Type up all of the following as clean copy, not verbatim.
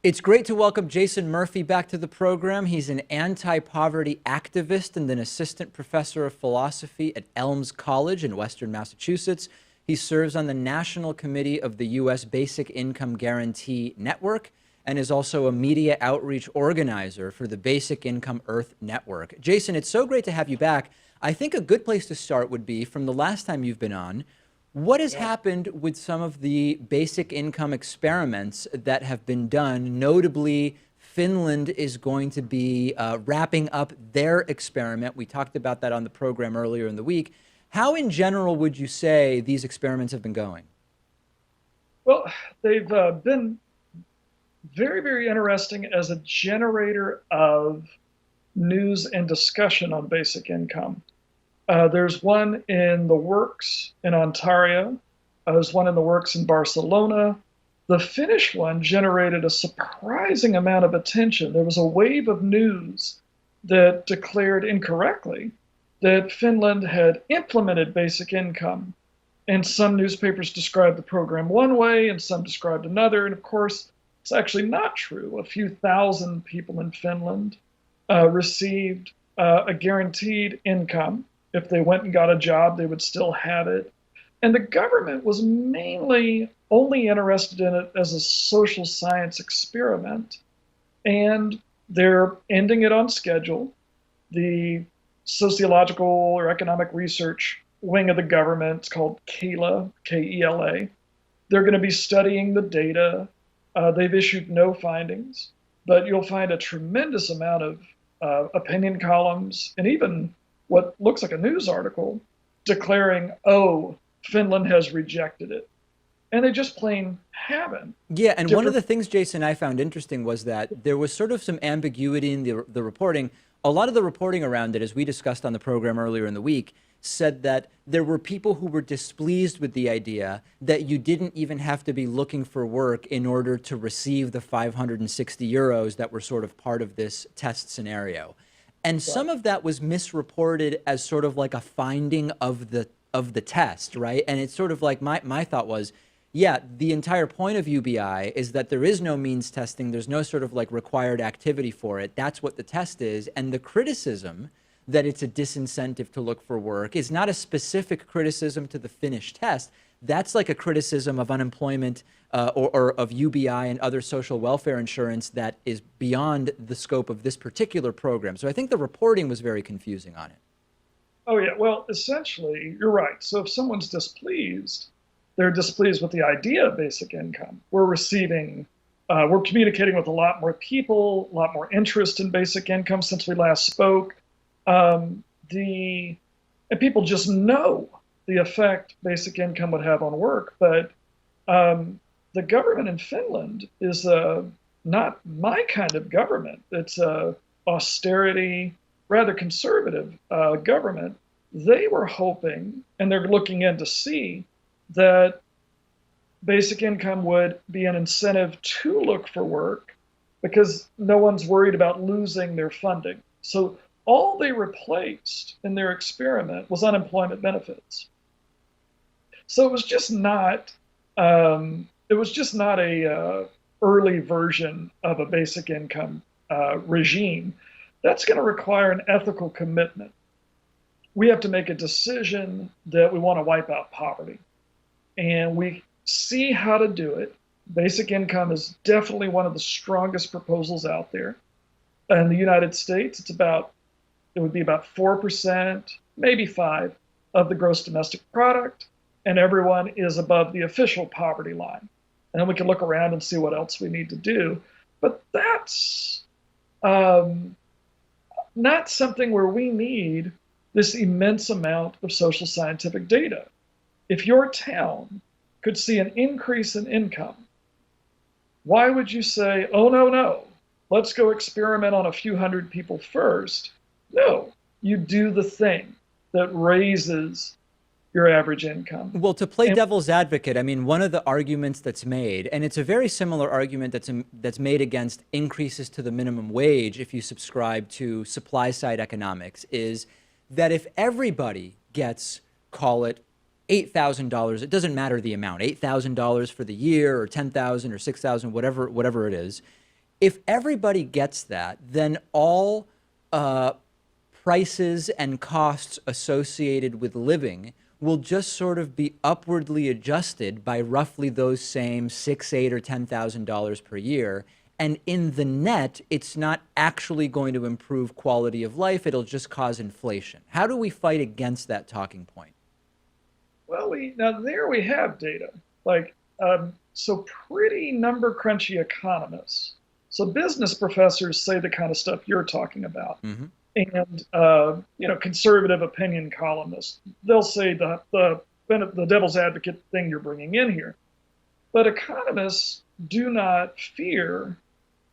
It's great to welcome Jason Murphy back to the program. He's an anti-poverty activist and an assistant professor of philosophy at Elms College in Western Massachusetts. He serves on the National Committee of the U.S. Basic Income Guarantee Network and is also a media outreach organizer for the Basic Income Earth Network. Jason, it's so great to have you back. I think a good place to start would be from the last time you've been on. What has happened with some of the basic income experiments that have been done? Notably, Finland is going to be wrapping up their experiment. We talked about that on the program earlier in the week. How, in general, would you say these experiments have been going? Well, they've been very, very interesting as a generator of news and discussion on basic income. There's one in the works in Ontario. There's one in the works in Barcelona. The Finnish one generated a surprising amount of attention. There was a wave of news that declared incorrectly that Finland had implemented basic income. And some newspapers described the program one way and some described another. And of course, it's actually not true. A few thousand people in Finland received a guaranteed income. If they went and got a job, they would still have it. And the government was mainly only interested in it as a social science experiment. And they're ending it on schedule. The sociological or economic research wing of the government, it's called KELA, K-E-L-A. They're going to be studying the data. They've issued no findings, but you'll find a tremendous amount of opinion columns and even what looks like a news article declaring, oh, Finland has rejected it. And they just plain haven't. Yeah, and one of the things, Jason, I found interesting was that there was sort of some ambiguity in the reporting. A lot of the reporting around it, as we discussed on the program earlier in the week, said that there were people who were displeased with the idea that you didn't even have to be looking for work in order to receive the 560 euros that were sort of part of this test scenario. And some of that was misreported as sort of like a finding of the test, right? And it's sort of like my thought was, yeah, the entire point of UBI is that there is no means testing. There's no sort of like required activity for it. That's what the test is. And the criticism that it's a disincentive to look for work is not a specific criticism to the Finnish test. That's like a criticism of unemployment or of UBI and other social welfare insurance that is beyond the scope of this particular program. So I think the reporting was very confusing on it. Oh, yeah. Well, essentially, you're right. So if someone's displeased, they're displeased with the idea of basic income. We're communicating with a lot more people, a lot more interest in basic income since we last spoke. And people just know the effect basic income would have on work. But the government in Finland is not my kind of government. It's a austerity, rather conservative government. They were hoping, and they're looking in to see, that basic income would be an incentive to look for work because no one's worried about losing their funding. So all they replaced in their experiment was unemployment benefits. So it was just not a early version of a basic income regime. That's going to require an ethical commitment. We have to make a decision that we want to wipe out poverty, and we see how to do it. Basic income is definitely one of the strongest proposals out there. In the United States, it would be about 4%, maybe 5% of the gross domestic product, and everyone is above the official poverty line. And then we can look around and see what else we need to do. But that's not something where we need this immense amount of social scientific data. If your town could see an increase in income, why would you say, oh, no, let's go experiment on a few hundred people first? No, you do the thing that raises your average income. Well, to play devil's advocate, I mean, one of the arguments that's made, and it's a very similar argument that's made against increases to the minimum wage if you subscribe to supply side economics, is that if everybody gets, call it $8,000, it doesn't matter the amount, $8,000 for the year or $10,000 or $6,000, whatever it is, If everybody gets that, then all uh, prices and costs associated with living will just sort of be upwardly adjusted by roughly those same six, eight, or $10,000 per year. And in the net, it's not actually going to improve quality of life. It'll just cause inflation. How do we fight against that talking point? Well, now there we have data. Like, so pretty number crunchy economists. So business professors say the kind of stuff you're talking about, Hmm. and conservative opinion columnists, they'll say the devil's advocate thing you're bringing in here. But economists do not fear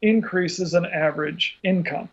increases in average income.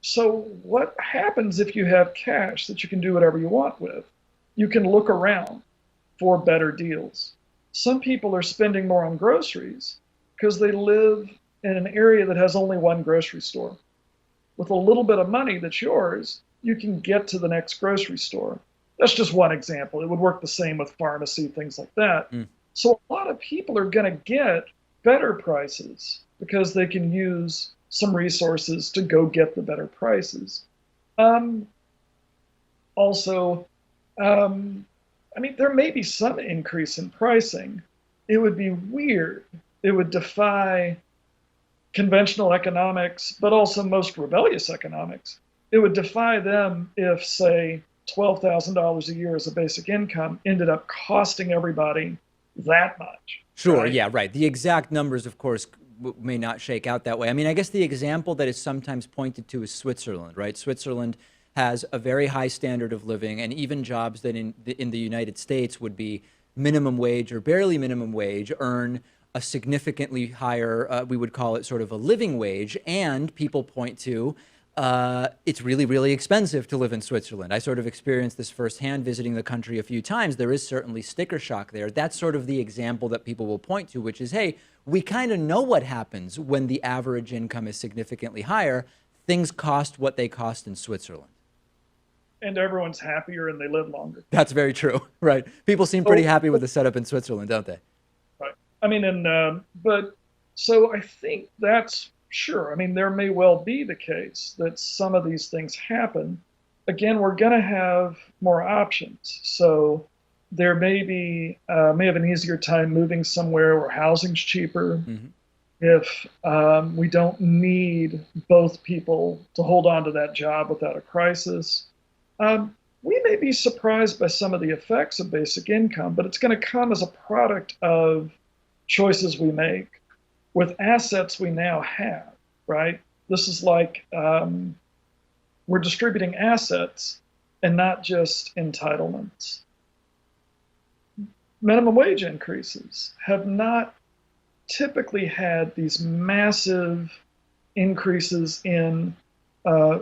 So what happens if you have cash that you can do whatever you want with? You can look around for better deals. Some people are spending more on groceries because they live in an area that has only one grocery store. With a little bit of money that's yours, you can get to the next grocery store. That's just one example. It would work the same with pharmacy, things like that. Mm. So a lot of people are going to get better prices because they can use some resources to go get the better prices. Um, Also, there may be some increase in pricing. It would be weird. It would defy conventional economics, but also most rebellious economics. It would defy them if, say, $12,000 a year as a basic income ended up costing everybody that much, Sure. right? Yeah. Right. The exact numbers, of course, may not shake out that way. I mean, I guess the example that is sometimes pointed to is Switzerland, right? Switzerland has a very high standard of living, and even jobs that in the United States would be minimum wage or barely minimum wage earn a significantly higher, we would call it sort of a living wage. And people point to it's really, really expensive to live in Switzerland. I sort of experienced this firsthand visiting the country a few times. There is certainly sticker shock there. That's sort of the example that people will point to, which is, hey, we kind of know what happens when the average income is significantly higher. Things cost what they cost in Switzerland. And everyone's happier and they live longer. That's very true, right? People seem pretty So, happy with the setup in Switzerland, don't they? right. But so I think that's sure. I mean, there may well be the case that some of these things happen. Again, we're going to have more options. So there may have an easier time moving somewhere where housing's cheaper. Hmm. If we don't need both people to hold on to that job without a crisis. We may be surprised by some of the effects of basic income, but it's going to come as a product of choices we make with assets we now have, right? This is like we're distributing assets and not just entitlements. Minimum wage increases have not typically had these massive increases in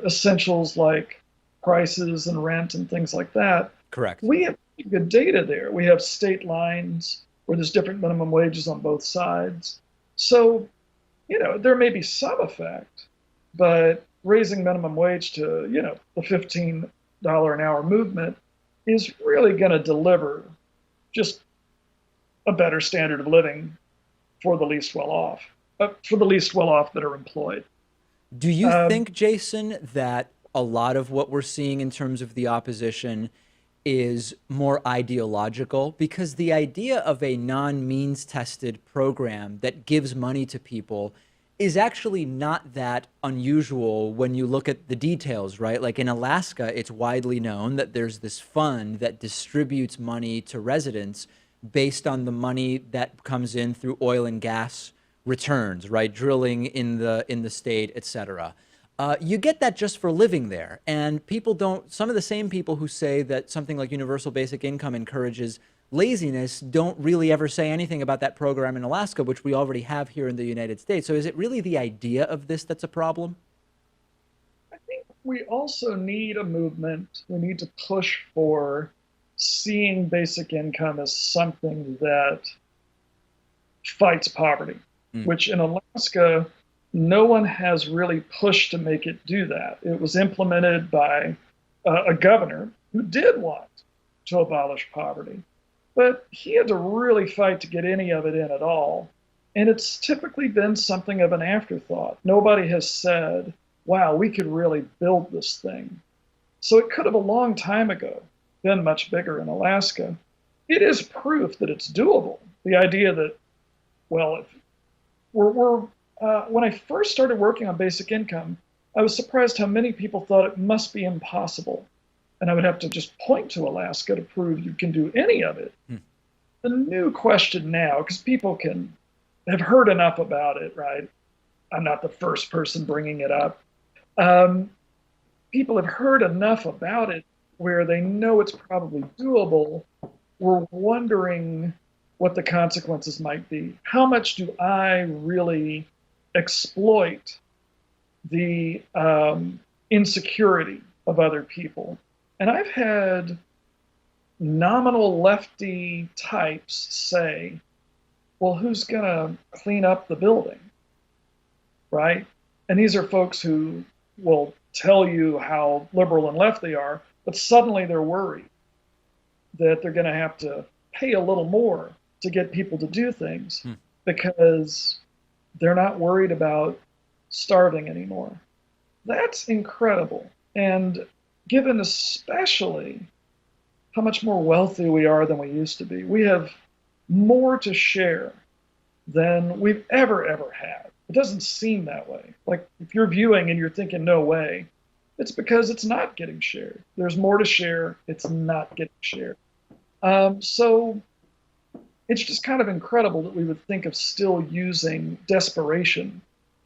essentials like prices and rent and things like that. Correct. We have good data there. We have state lines where there's different minimum wages on both sides. So, there may be some effect, but raising minimum wage to, the $15 an hour movement is really going to deliver just a better standard of living for the least well off, that are employed. Do you Um, think, Jason, that a lot of what we're seeing in terms of the opposition is more ideological? Because the idea of a non means tested program that gives money to people is actually not that unusual when you look at the details, right? Like in Alaska, it's widely known that there's this fund that distributes money to residents based on the money that comes in through oil and gas returns, right? Drilling in the state, et cetera. You get that just for living there. And people don't, some of the same people who say that something like universal basic income encourages laziness don't really ever say anything about that program in Alaska, which we already have here in the United States. So is it really the idea of this that's a problem? I think we also need a movement. We need to push for seeing basic income as something that fights poverty, Mm. which in Alaska, no one has really pushed to make it do that. It was implemented by a governor who did want to abolish poverty, but he had to really fight to get any of it in at all. And it's typically been something of an afterthought. Nobody has said, wow, we could really build this thing. So it could have a long time ago been much bigger in Alaska. It is proof that it's doable. The idea that, well, if when I first started working on basic income, I was surprised how many people thought it must be impossible. And I would have to just point to Alaska to prove you can do any of it. Hmm. The new question now, because people have heard enough about it, right? I'm not the first person bringing it up. People have heard enough about it where they know it's probably doable. We're wondering what the consequences might be. How much do I really exploit the insecurity of other people? And I've had nominal lefty types say, well, who's going to clean up the building? Right? And these are folks who will tell you how liberal and left they are, but suddenly they're worried that they're going to have to pay a little more to get people to do things because they're not worried about starving anymore. That's incredible. And given especially how much more wealthy we are than we used to be, we have more to share than we've ever had. It doesn't seem that way. Like if you're viewing and you're thinking, no way, it's because it's not getting shared. There's more to share. It's not getting shared. So it's just kind of incredible that we would think of still using desperation,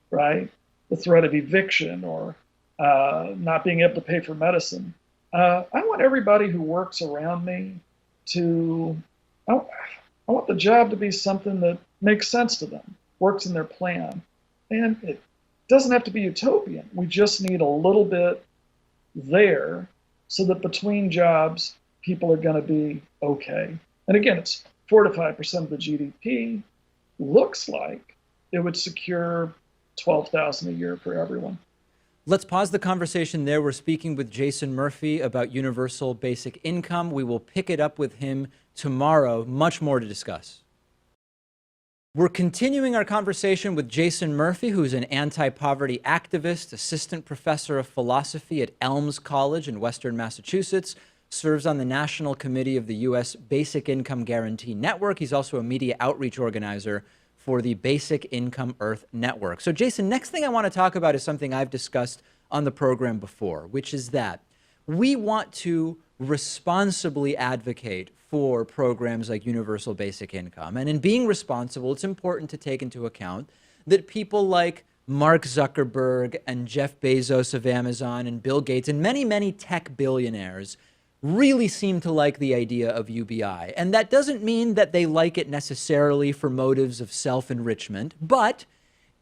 right? The threat of eviction or not being able to pay for medicine. I want everybody who works around me to, I want the job to be something that makes sense to them, works in their plan. And it doesn't have to be utopian. We just need a little bit there so that between jobs, people are going to be okay. And again, it's 4 to 5% of the GDP. Looks like it would secure $12,000 a year for everyone. Let's pause the conversation there. We're speaking with Jason Murphy about universal basic income. We will pick it up with him tomorrow. Much more to discuss. We're continuing our conversation with Jason Murphy, who's an anti-poverty activist, assistant professor of philosophy at Elms College in Western Massachusetts, serves on the National Committee of the U.S. Basic Income Guarantee Network. He's also a media outreach organizer for the Basic Income Earth Network. So Jason, next thing I want to talk about is something I've discussed on the program before, which is that we want to responsibly advocate for programs like universal basic income. And in being responsible, it's important to take into account that people like Mark Zuckerberg and Jeff Bezos of Amazon and Bill Gates and many, many tech billionaires really seem to like the idea of UBI. And that doesn't mean that they like it necessarily for motives of self-enrichment, but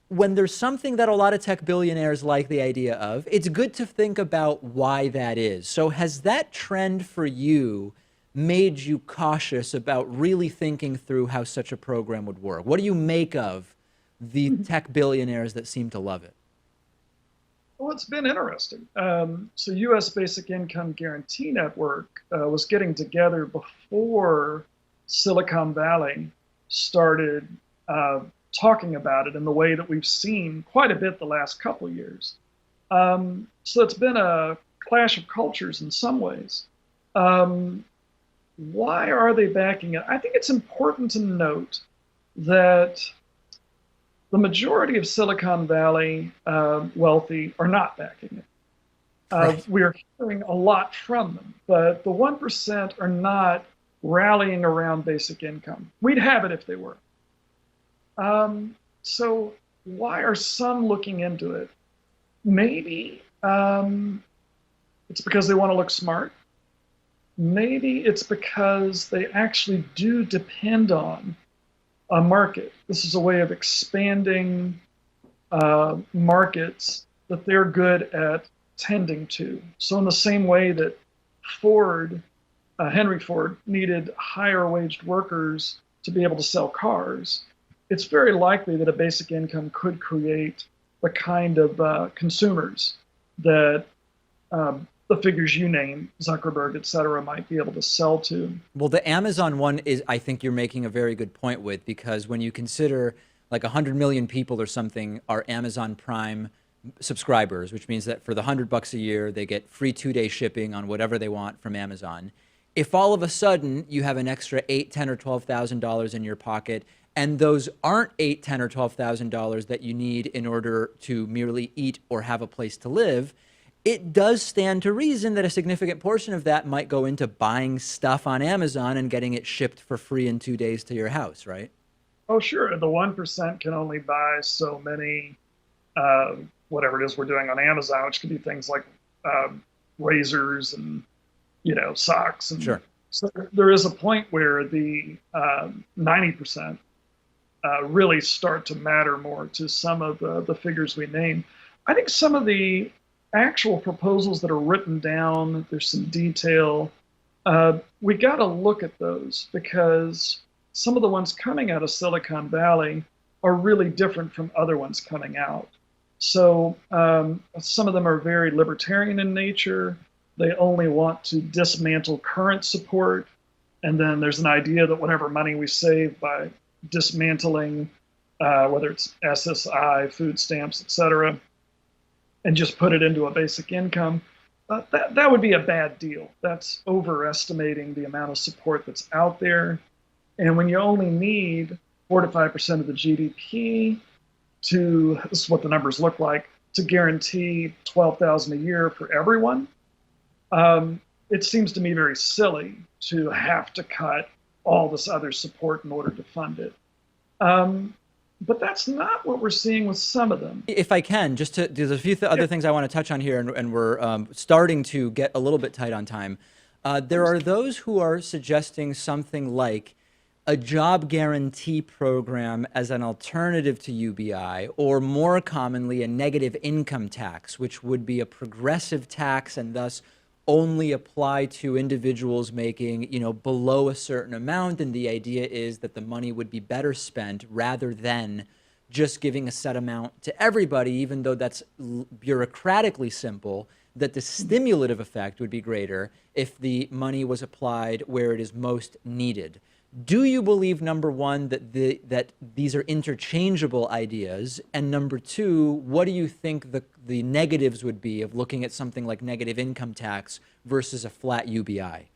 when there's something that a lot of tech billionaires like the idea of, it's good to think about why that is. So has that trend for you made you cautious about really thinking through how such a program would work? What do you make of the tech billionaires that seem to love it? Well, it's been interesting. So U.S. Basic Income Guarantee Network was getting together before Silicon Valley started talking about it in the way that we've seen quite a bit the last couple of years. So it's been a clash of cultures in some ways. Why are they backing it? I think it's important to note that the majority of Silicon Valley wealthy are not backing it. Right. We are hearing a lot from them, but the 1% are not rallying around basic income. We'd have it if they were. So why are some looking into it? Maybe it's because they want to look smart. Maybe it's because they actually do depend on a market. This is a way of expanding markets that they're good at tending to. So in the same way that Henry Ford needed higher waged workers to be able to sell cars, it's very likely that a basic income could create the kind of consumers that the figures you name, Zuckerberg, et cetera, might be able to sell to. Well, the Amazon one is, I think you're making a very good point with, because when you consider like 100 million people or something are Amazon Prime subscribers, which means that for the $100 a year, they get free 2-day shipping on whatever they want from Amazon. If all of a sudden you have an extra $8, $10, or $12,000 in your pocket, and those aren't $8, $10, or $12,000 that you need in order to merely eat or have a place to live, it does stand to reason that a significant portion of that might go into buying stuff on Amazon and getting it shipped for free in 2 days to your house, right? Oh, sure. The 1% can only buy so many, whatever it is we're doing on Amazon, which could be things like razors and, socks. And Sure. so there is a point where the 90% really start to matter more to some of the figures we name. I think some of the actual proposals that are written down, there's some detail. We got to look at those because some of the ones coming out of Silicon Valley are really different from other ones coming out. So some of them are very libertarian in nature. They only want to dismantle current support. And then there's an idea that whatever money we save by dismantling, whether it's SSI, food stamps, et cetera, and just put it into a basic income, that would be a bad deal. That's overestimating the amount of support that's out there. And when you only need 4 to 5% of the GDP this is what the numbers look like, to guarantee $12,000 a year for everyone, it seems to me very silly to have to cut all this other support in order to fund it. But that's not what we're seeing with some of them. If I can, there's a few other things I want to touch on here, and we're starting to get a little bit tight on time. There are those who are suggesting something like a job guarantee program as an alternative to UBI, or more commonly, a negative income tax, which would be a progressive tax and thus only apply to individuals making, below a certain amount. And the idea is that the money would be better spent rather than just giving a set amount to everybody, even though that's bureaucratically simple, that the stimulative effect would be greater if the money was applied where it is most needed. Do you believe, number one, that these are interchangeable ideas? And number two, what do you think the negatives would be of looking at something like negative income tax versus a flat UBI?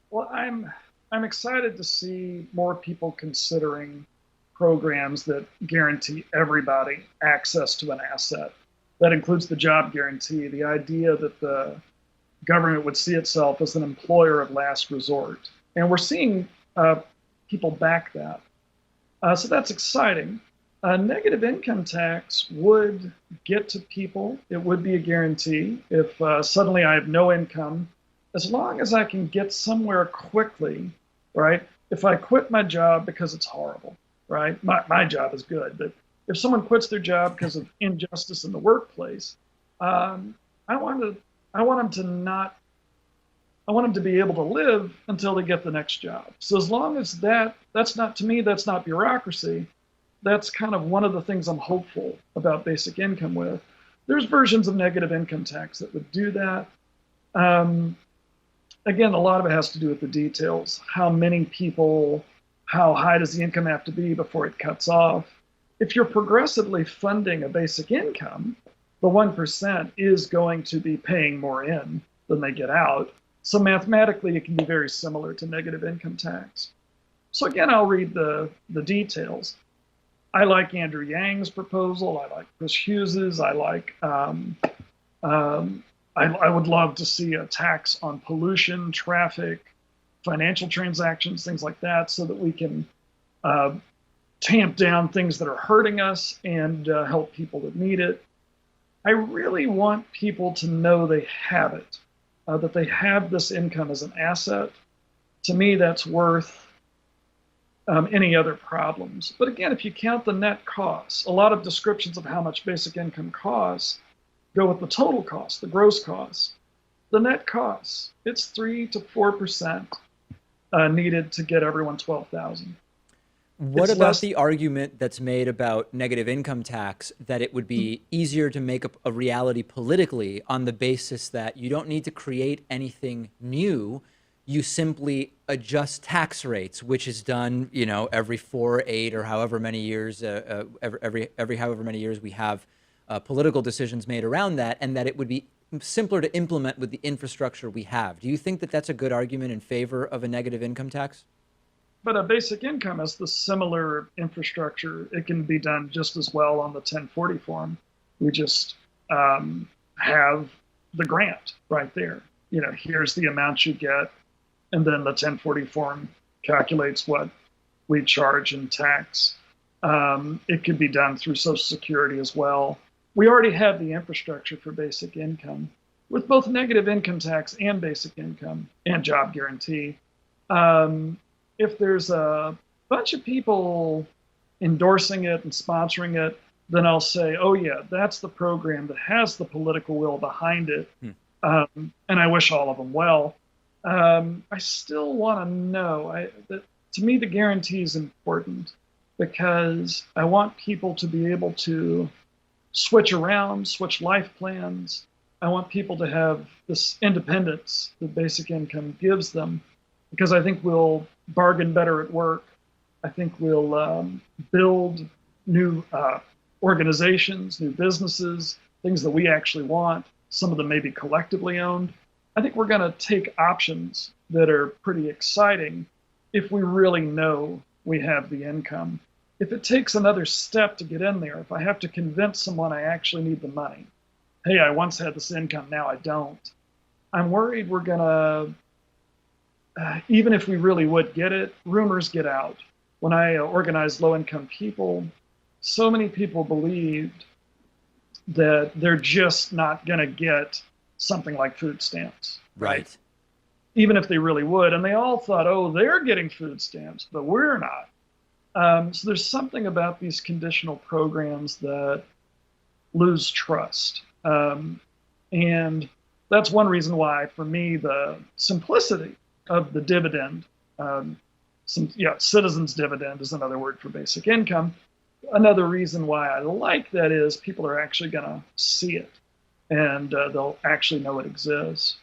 Well, I'm excited to see more people considering programs that guarantee everybody access to an asset. That includes the job guarantee, the idea that the government would see itself as an employer of last resort. And we're seeing people back that. So that's exciting. Negative income tax would get to people. It would be a guarantee. If suddenly I have no income, as long as I can get somewhere quickly, right? If I quit my job because it's horrible, right? My job is good, but if someone quits their job because of injustice in the workplace, I want them to be able to live until they get the next job. So as long as that's not bureaucracy. That's kind of one of the things I'm hopeful about basic income with. There's versions of negative income tax that would do that. Again, a lot of it has to do with the details. How many people, how high does the income have to be before it cuts off? If you're progressively funding a basic income, the 1% is going to be paying more in than they get out. So mathematically, it can be very similar to negative income tax. So again, I'll read the details. I like Andrew Yang's proposal. I like Chris Hughes's. I would love to see a tax on pollution, traffic, financial transactions, things like that, so that we can tamp down things that are hurting us and help people that need it. I really want people to know they have it, that they have this income as an asset. To me, that's worth any other problems. But again, if you count the net costs, a lot of descriptions of how much basic income costs go with the total cost, the gross costs. The net costs, it's 3 to 4% needed to get everyone 12,000. What about the argument that's made about negative income tax, that it would be easier to make a reality politically on the basis that you don't need to create anything new? you simply adjust tax rates, which is done, every 4, 8, or however many years, every however many years we have political decisions made around that, and that it would be simpler to implement with the infrastructure we have. Do you think that that's a good argument in favor of a negative income tax? But a basic income has the similar infrastructure. It can be done just as well on the 1040 form. We just have the grant right there. Here's the amount you get, and then the 1040 form calculates what we charge in tax. It could be done through Social Security as well. We already have the infrastructure for basic income with both negative income tax and basic income and job guarantee. If there's a bunch of people endorsing it and sponsoring it, then I'll say, oh yeah, that's the program that has the political will behind it. And I wish all of them well. I still want to know, to me, the guarantee is important because I want people to be able to switch around, switch life plans. I want people to have this independence that basic income gives them, because I think we'll bargain better at work. I think we'll build new organizations, new businesses, things that we actually want. Some of them may be collectively owned. I think we're going to take options that are pretty exciting if we really know we have the income. If it takes another step to get in there, if I have to convince someone I actually need the money, hey, I once had this income, now I don't, I'm worried we're going to, even if we really would get it, rumors get out. When I organized low-income people, so many people believed that they're just not going to get something like food stamps. Right. Even if they really would. And they all thought, oh, they're getting food stamps, but we're not. So there's something about these conditional programs that lose trust. And that's one reason why, for me, the simplicity of the dividend, citizens' dividend is another word for basic income. Another reason why I like that is people are actually going to see it, and they'll actually know it exists.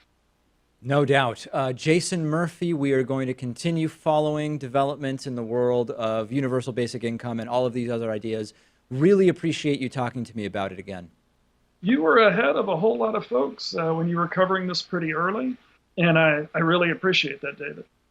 No doubt. Jason Murphy, we are going to continue following developments in the world of universal basic income and all of these other ideas. Really appreciate you talking to me about it again. You were ahead of a whole lot of folks when you were covering this pretty early, and I really appreciate that, David.